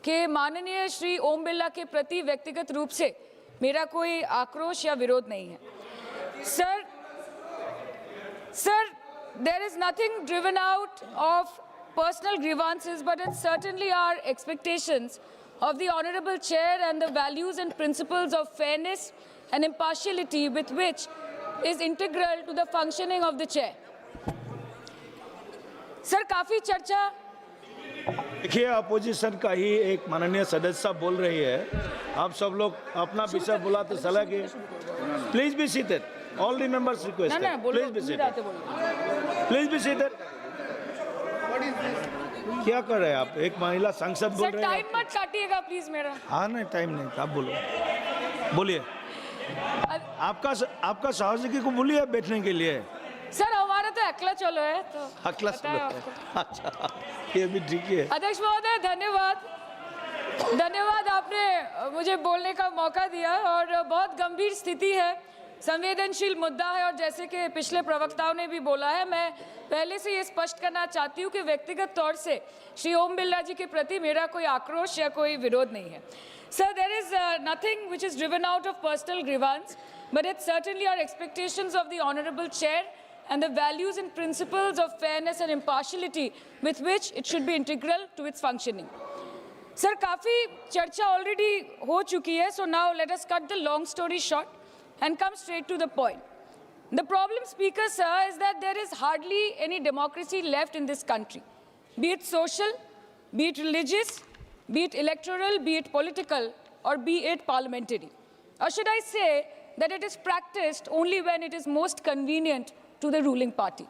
कि माननीय श्री ओम बिरला के प्रति व्यक्तिगत रूप से मेरा कोई आक्रोश या विरोध नहीं है। Sir, there is nothing driven out of personal grievances, but it's certainly our expectations of the Honorable Chair and the values and principles of fairness and impartiality with which is integral to the functioning of the Chair. Sir, काफ़ी चर्चा। देखिए, opposition का ही एक माननीय सदस्य बोल रही है, आप सब लोग अपना विषय बुलाते चला कि please be seated. All the members requested. Please be seated. Please be seated. क्या कर रहे हैं आप? एक महिला सांसद बोल रहे हैं। टाइम मत काटिएगा प्लीज मेरा। हाँ नहीं, टाइम नहीं, आप बोलिए। आपका सहयोगी को बोलिए बैठने के लिए। सर हमारा तो अकेला चलो है तो अकेला चलो है। अच्छा, ये भी ठीक है। अध्यक्ष महोदय धन्यवाद, आपने मुझे बोलने का मौका दिया और बहुत गंभीर स्थिति है, संवेदनशील मुद्दा है और जैसे कि पिछले प्रवक्ताओं ने भी बोला है, मैं पहले से ये स्पष्ट करना चाहती हूँ कि व्यक्तिगत तौर से श्री ओम बिरला जी के प्रति मेरा कोई आक्रोश या कोई विरोध नहीं है। Sir, there is nothing which is driven out of personal grievance, but it's certainly our expectations of the honourable chair and the values and principles of fairness and impartiality with which it should be integral to its functioning. Sir, काफ़ी चर्चा already हो चुकी है, so now let us cut the long story short and come straight to the point. The problem, Speaker, sir, is that there is hardly any democracy left in this country, be it social, be it religious, be it electoral, be it political, or be it parliamentary. Or should I say that it is practiced only when it is most convenient to the ruling party.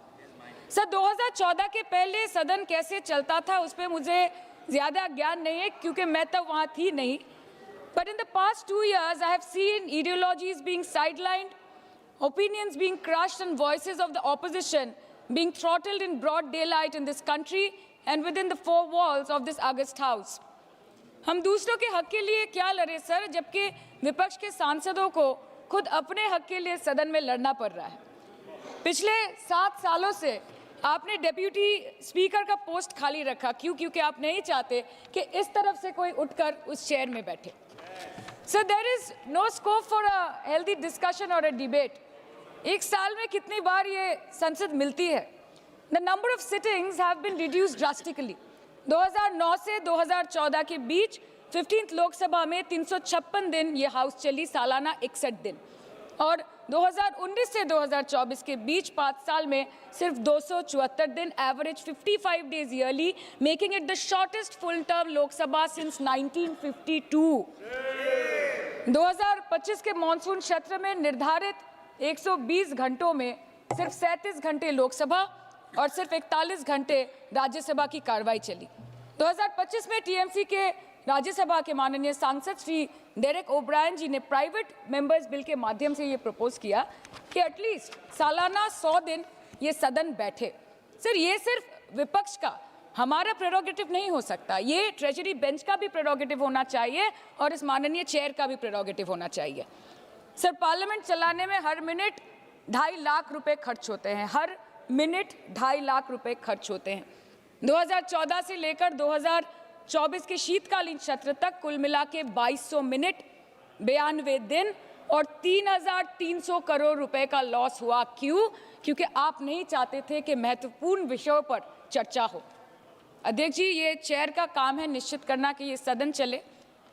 Sir 2014 के पहले सदन कैसे चलता था उस पर मुझे ज़्यादा ज्ञान नहीं है क्योंकि मैं तब वहाँ थी नहीं। But in the past 2 years, I have seen ideologies being sidelined, opinions being crushed, and voices of the opposition being throttled in broad daylight in this country and within the 4 walls of this august house. हम दूसरों के हक के लिए क्या लड़े sir, जबकि विपक्ष के सांसदों को खुद अपने हक के लिए सदन में लड़ना पड़ रहा है। पिछले 7 सालों से आपने डेप्यूटी स्पीकर का पोस्ट खाली रखा, क्योंकि आप नहीं चाहते कि इस तरफ से कोई उठकर उस चेयर में बैठे। So there is no scope for a healthy discussion और अ डिबेट। एक साल में कितनी बार ये संसद मिलती है? The number of sittings have been reduced drastically. 2009 से 2014 के बीच 15th लोकसभा में 356 दिन ये हाउस चली, सालाना 61 दिन, और 2019 से 2024 के बीच 5 साल में सिर्फ 274 दिन, average 55 days yearly, making it the shortest full term Lok Sabha since 1952। 2025 के मॉनसून सत्र में निर्धारित 120 घंटों में सिर्फ 37 घंटे लोकसभा और सिर्फ 41 घंटे राज्यसभा की कार्रवाई चली। 2025 में टीएमसी के राज्यसभा के माननीय सांसद श्री डेरेक ओब्रायन जी ने प्राइवेट मेंबर्स बिल के माध्यम से ये प्रपोज किया कि एटलीस्ट सालाना 100 दिन ये सदन बैठे। सर, ये सिर्फ विपक्ष का हमारा प्रेरोगेटिव नहीं हो सकता, ये ट्रेजरी बेंच का भी प्रेरोगेटिव होना चाहिए और इस माननीय चेयर का भी प्रेरोगेटिव होना चाहिए। सर, पार्लियामेंट चलाने में हर मिनट 2.5 लाख रुपए खर्च होते हैं, हर मिनट 2.5 लाख रुपए खर्च होते हैं। 2014 से लेकर 2024 के शीतकालीन सत्र तक कुल मिला के 2200 मिनट, 92 दिन और 3,300 करोड़ रुपए का लॉस हुआ। क्यों? क्योंकि आप नहीं चाहते थे कि महत्वपूर्ण विषयों पर चर्चा हो। अध्यक्ष जी, ये चेयर का काम है निश्चित करना कि ये सदन चले,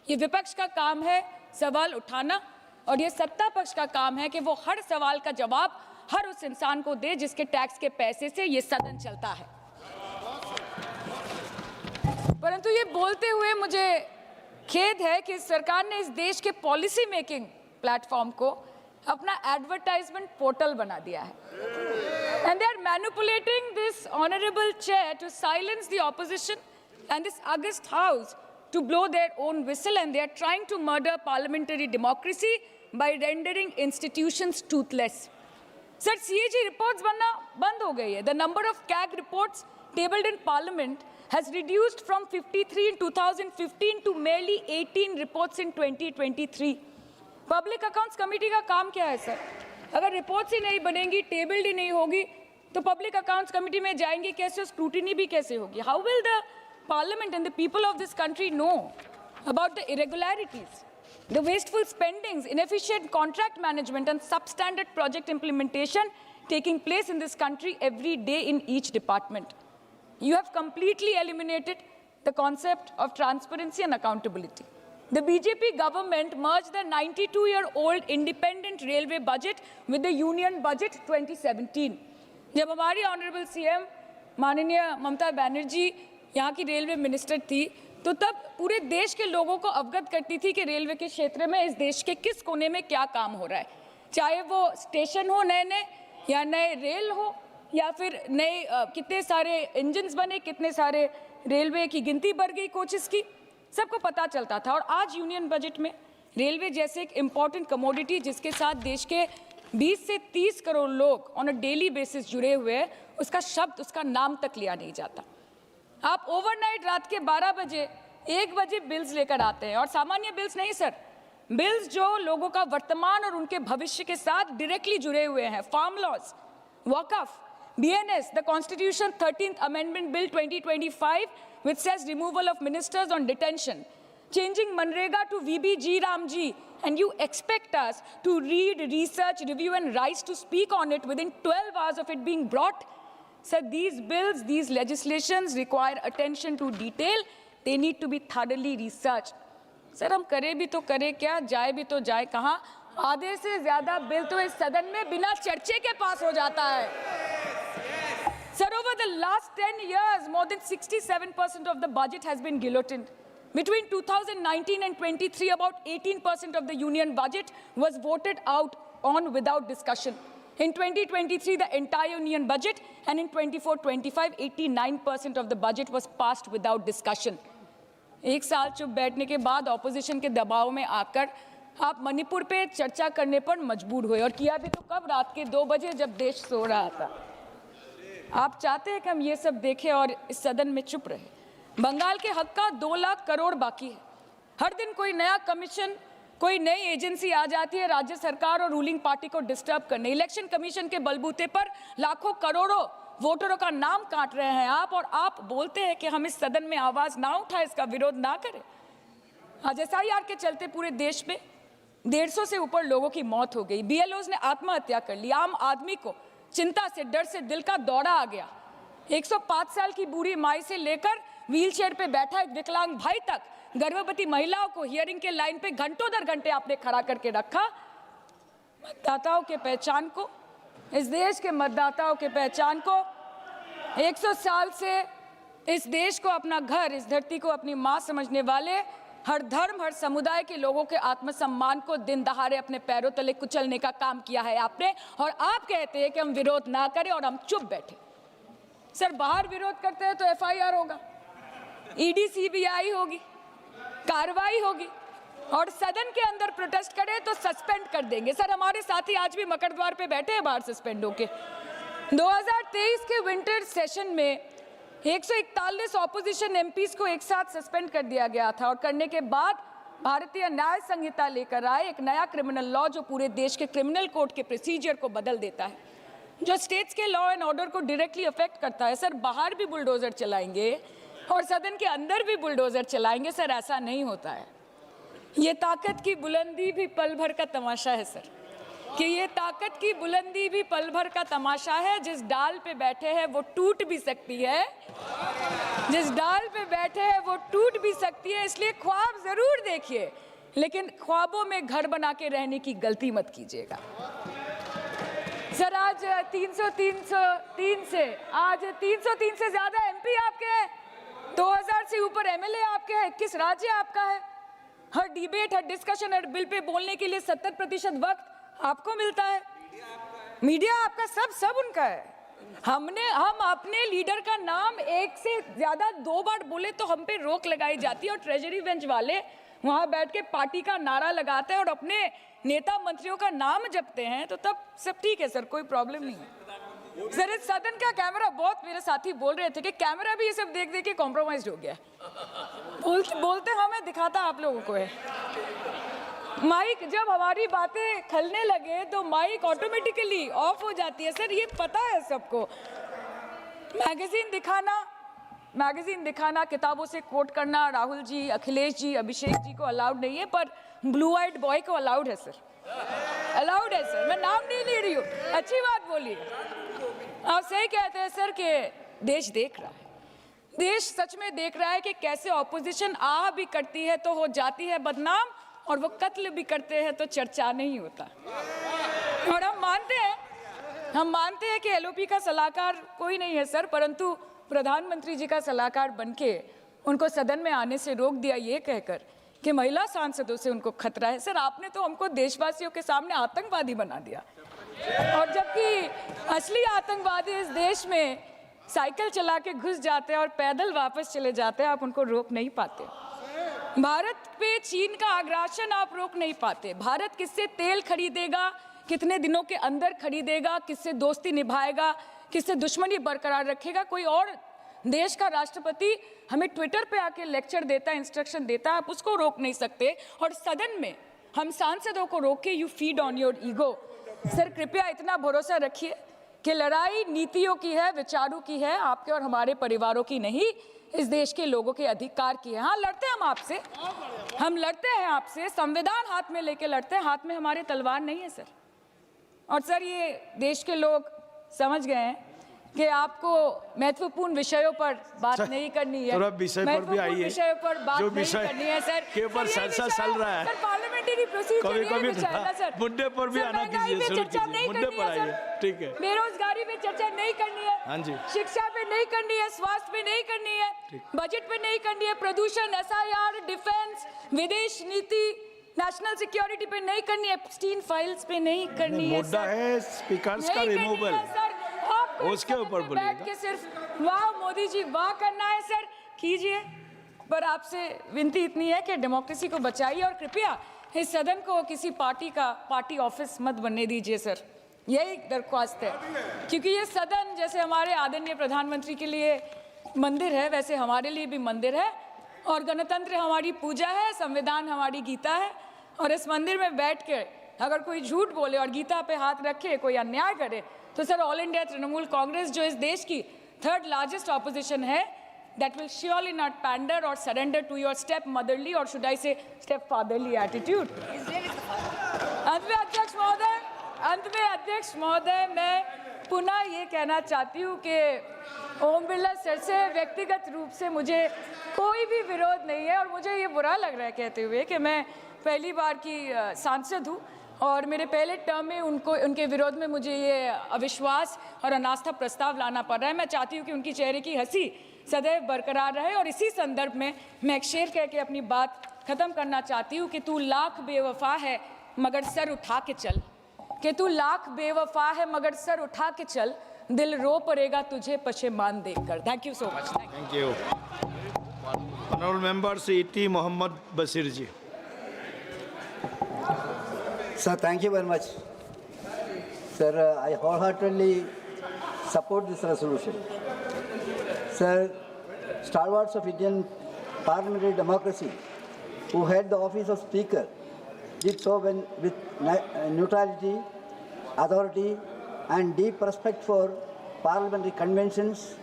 ये विपक्ष का काम है सवाल उठाना, और ये सत्ता पक्ष का काम है कि वो हर सवाल का जवाब हर उस इंसान को दे जिसके टैक्स के पैसे से ये सदन चलता है। परंतु ये बोलते हुए मुझे खेद है कि सरकार ने इस देश के पॉलिसी मेकिंग प्लेटफॉर्म को अपना एडवर्टाइजमेंट पोर्टल बना दिया है, and they are manipulating this honourable chair to silence the opposition and this august house to blow their own whistle, and they are trying to murder parliamentary democracy by rendering institutions toothless. Sir, CAG reports बनना बंद हो गई है. The number of CAG reports tabled in Parliament has reduced from 53 in 2015 to merely 18 reports in 2023. Public Accounts Committee का काम क्या है sir? अगर रिपोर्ट्स ही नहीं बनेंगी, टेबल्ड ही नहीं होगी, तो पब्लिक अकाउंट्स कमेटी में जाएंगे कैसे, स्क्रूटिनी भी कैसे होगी? How will the Parliament and the people of this country know about the irregularities, the wasteful spendings, inefficient contract management, and substandard project implementation taking place in this country every day in each department. You have completely eliminated the concept of transparency and accountability. The BJP government merged the 92-year-old independent railway budget with the union budget 2017. जब हमारी honourable CM माननीय ममता बनर्जी यहाँ की railway minister थी, तो तब पूरे देश के लोगों को अवगत करती थी कि रेलवे के क्षेत्र में इस देश के किस कोने में क्या काम हो रहा है, चाहे वो स्टेशन हो नए नए या नए रेल हो या फिर नए कितने सारे इंजन्स बने, कितने सारे रेलवे की गिनती बढ़ गई कोचेस की, सबको पता चलता था। और आज यूनियन बजट में रेलवे जैसे एक इम्पॉर्टेंट कमोडिटी जिसके साथ देश के 20 से 30 करोड़ लोग ऑन अ डेली बेसिस जुड़े हुए हैं, उसका शब्द, उसका नाम तक लिया नहीं जाता। आप ओवरनाइट रात के 12 बजे 1 बजे बिल्स लेकर आते हैं, और सामान्य बिल्स नहीं सर, बिल्स जो लोगों का वर्तमान और उनके भविष्य के साथ डायरेक्टली जुड़े हुए हैं। फार्म लॉज, वक़्फ़, BNS, the Constitution 13th Amendment Bill 2025, which says removal of ministers on detention, changing Manrega to VBG Ramji, and you expect us to read, research, review, and rise to speak on it within 12 hours of it being brought? Sir, these bills, these legislations require attention to detail. They need to be thoroughly researched. Sir हम करें भी तो करें क्या, जाए भी तो जाए कहाँ? आधे से ज़्यादा बिल तो इस सदन में बिना चर्चे के पास हो जाता है। Sir, over the last 10 years, more than 67% of the budget has been guillotined. Between 2019 and 23, about 18% of the union budget was voted out on without discussion. In 2023, the entire union budget, and in 24-25, 89% of the budget was passed without discussion. एक साल चुप बैठने के बाद opposition के दबाव में आकर आप मणिपुर पे चर्चा करने पर मजबूर हुए, और किया भी तो कब, रात के 2 बजे जब देश सो रहा था। आप चाहते हैं कि हम ये सब देखें और इस सदन में चुप रहे। बंगाल के हक का 2 लाख करोड़ बाकी है। हर दिन कोई नया कमीशन, कोई नई एजेंसी आ जाती है राज्य सरकार और रूलिंग पार्टी को डिस्टर्ब करने। इलेक्शन कमीशन के बलबूते पर लाखों करोड़ों वोटरों का नाम काट रहे हैं आप, और आप बोलते हैं कि हम इस सदन में आवाज ना उठाएं, इसका विरोध ना करें। आज SIR के चलते पूरे देश में 150 से ऊपर लोगों की मौत हो गई। BLOs ने आत्महत्या कर ली। आम आदमी को चिंता से, डर से दिल का दौरा आ गया। 105 साल की बूढ़ी माई से लेकर व्हीलचेयर पे बैठा एक विकलांग भाई तक, गर्भवती महिलाओं को हियरिंग के लाइन पे घंटों दर घंटे आपने खड़ा करके रखा। मतदाताओं के पहचान को, इस देश के मतदाताओं के पहचान को, 100 साल से इस देश को अपना घर, इस धरती को अपनी माँ समझने वाले हर धर्म, हर समुदाय के लोगों के आत्मसम्मान को दिन दहाड़े अपने पैरों तले कुचलने का काम किया है आपने, और आप कहते हैं कि हम विरोध ना करें और हम चुप बैठे। सर, बाहर विरोध करते हैं तो FIR होगा, ED CBI होगी, कार्रवाई होगी, और सदन के अंदर प्रोटेस्ट करें तो सस्पेंड कर देंगे। सर, हमारे साथी आज भी मकर द्वार पे बैठे हैं बाहर सस्पेंड होके। 2023 के विंटर सेशन में 141 ऑपोजिशन MPs को एक साथ सस्पेंड कर दिया गया था, और करने के बाद भारतीय न्याय संहिता लेकर आए एक नया क्रिमिनल लॉ जो पूरे देश के क्रिमिनल कोड के प्रोसीजर को बदल देता है, जो स्टेट्स के लॉ एंड ऑर्डर को डायरेक्टली अफेक्ट करता है। सर, बाहर भी बुलडोजर चलाएंगे और सदन के अंदर भी बुलडोजर चलाएंगे। सर, ऐसा नहीं होता है। ये ताकत की बुलंदी भी पल भर का तमाशा है सर, कि ये ताकत की बुलंदी भी पल भर का तमाशा है। जिस डाल पे बैठे हैं वो टूट भी सकती है, जिस डाल पे बैठे हैं वो टूट भी सकती है। इसलिए ख्वाब जरूर देखिए, लेकिन ख्वाबों में घर बना के रहने की गलती मत कीजिएगा। सर, आज 303 से ज्यादा MP आपके हैं, 2000 से ऊपर MLA आपके हैं, 21 राज्य आपका है। हर डिबेट, हर डिस्कशन, हर बिल पे बोलने के लिए 70% वक्त आपको मिलता है। मीडिया आपका, सब उनका है। हम अपने लीडर का नाम 1 से ज्यादा 2 बार बोले तो हम पे रोक लगाई जाती है, और ट्रेजरी बेंच वाले वहां बैठ के पार्टी का नारा लगाते हैं और अपने नेता मंत्रियों का नाम जपते हैं, तो तब सब ठीक है सर, कोई प्रॉब्लम नहीं है। सर, इस सदन का कैमरा, बहुत मेरे साथी बोल रहे थे कि कैमरा भी ये सब देख के कॉम्प्रोमाइज हो गया। बोलते हमें दिखाता आप लोगों को है। माइक जब हमारी बातें खलने लगे तो माइक ऑटोमेटिकली ऑफ हो जाती है। सर, ये पता है सबको। मैगजीन दिखाना, मैगजीन दिखाना, किताबों से कोट करना राहुल जी, अखिलेश जी, अभिषेक जी को अलाउड नहीं है, पर ब्लू आइड बॉय को अलाउड है सर, अलाउड है सर। मैं नाम नहीं ले रही हूँ, अच्छी बात बोलिए। आप सही कहते हैं सर कि देश देख रहा है, देश सच में देख रहा है कि कैसे ऑपोजिशन आ भी करती है तो हो जाती है बदनाम, और वो कत्ल भी करते हैं तो चर्चा नहीं होता। और हम मानते हैं कि एलओपी का सलाहकार कोई नहीं है सर, परंतु प्रधानमंत्री जी का सलाहकार बनके उनको सदन में आने से रोक दिया ये कहकर कि महिला सांसदों से उनको खतरा है। सर, आपने तो हमको देशवासियों के सामने आतंकवादी बना दिया, और जबकि असली आतंकवादी इस देश में साइकिल चला के घुस जाते हैं और पैदल वापस चले जाते हैं, आप उनको रोक नहीं पाते। भारत पे चीन का आग्रासन आप रोक नहीं पाते। भारत किससे तेल खरीदेगा, कितने दिनों के अंदर खरीदेगा, किससे दोस्ती निभाएगा, किससे दुश्मनी बरकरार रखेगा, कोई और देश का राष्ट्रपति हमें ट्विटर पे आके लेक्चर देता है, इंस्ट्रक्शन देता है, आप उसको रोक नहीं सकते। और सदन में हम सांसदों को रोक के you feed on your ego. Sir, कृपया इतना भरोसा रखिए कि लड़ाई नीतियों की है, विचारों की है, आपके और हमारे परिवारों की नहीं, इस देश के लोगों के अधिकार की है। हाँ, लड़ते हैं हम आपसे, हम लड़ते हैं आपसे, संविधान हाथ में लेके लड़ते हैं, हाथ में हमारे तलवार नहीं है सर। और सर, ये देश के लोग समझ गए हैं कि आपको महत्वपूर्ण विषयों पर बात नहीं करनी है, महत्वपूर्ण विषयों पर बात नहीं करनी है सर, के ऊपर चर्चा चल रहा है सर, पार्लियामेंट्री प्रोसीजर ये विषय है ना सर, मुद्दे पर भी आना कीजिए, चर्चा नहीं करनी है सर, ठीक है, बेरोजगारी पे चर्चा नहीं करनी है, हाँ जी, शिक्षा पे नहीं करनी है, स्वास्थ्य पे नहीं करनी है, बजट पे नहीं करनी है, प्रदूषण, एसआईआर, डिफेंस, विदेश नीति, नेशनल सिक्योरिटी पे नहीं करनी है, एप्स्टीन फाइल्स पे नहीं करनी है। मुद्दा है स्पीकर्स का रिमूवल, उसके ऊपर बोलिएगा। के सिर्फ वाह मोदी जी वाह करना है सर, कीजिए, पर आपसे विनती इतनी है कि डेमोक्रेसी को बचाइए और कृपया इस सदन को किसी पार्टी का पार्टी ऑफिस मत बनने दीजिए सर, यही दरख्वास्त है। क्योंकि ये सदन जैसे हमारे आदरणीय प्रधानमंत्री के लिए मंदिर है, वैसे हमारे लिए भी मंदिर है, और गणतंत्र हमारी पूजा है, संविधान हमारी गीता है, और इस मंदिर में बैठ के अगर कोई झूठ बोले और गीता पे हाथ रखे, कोई अन्याय करे, तो sir all India Trinamool Congress जो इस देश की थर्ड लार्जेस्ट ऑपोजिशन है, that will surely not pander or surrender to your step motherly or should I say step fatherly attitude. अंत में अध्यक्ष महोदय मैं पुनः ये कहना चाहती हूँ कि ओम बिरला सर से व्यक्तिगत रूप से मुझे कोई भी विरोध नहीं है, और मुझे ये बुरा लग रहा है कहते हुए कि मैं पहली बार की सांसद हूँ और मेरे पहले टर्म में उनके विरोध में मुझे ये अविश्वास और अनास्था प्रस्ताव लाना पड़ रहा है। मैं चाहती हूँ कि उनकी चेहरे की हंसी सदैव बरकरार रहे, और इसी संदर्भ में मैं एक शेर कह के अपनी बात खत्म करना चाहती हूँ कि तू लाख बेवफा है मगर सर उठा के चल, कि तू लाख बेवफा है मगर सर उठा के चल, दिल रो पड़ेगा तुझे पशेमान देखकर। Thank you so much. Thank you. Honourable member E.T. Mohammad Basheer ji. Sir, thank you very much. Sir, I wholeheartedly support this resolution. Sir, stalwarts of Indian parliamentary democracy who held the office of Speaker did so with neutrality, authority, and deep respect for parliamentary conventions,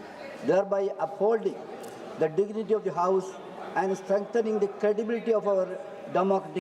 thereby upholding the dignity of the House and strengthening the credibility of our democratic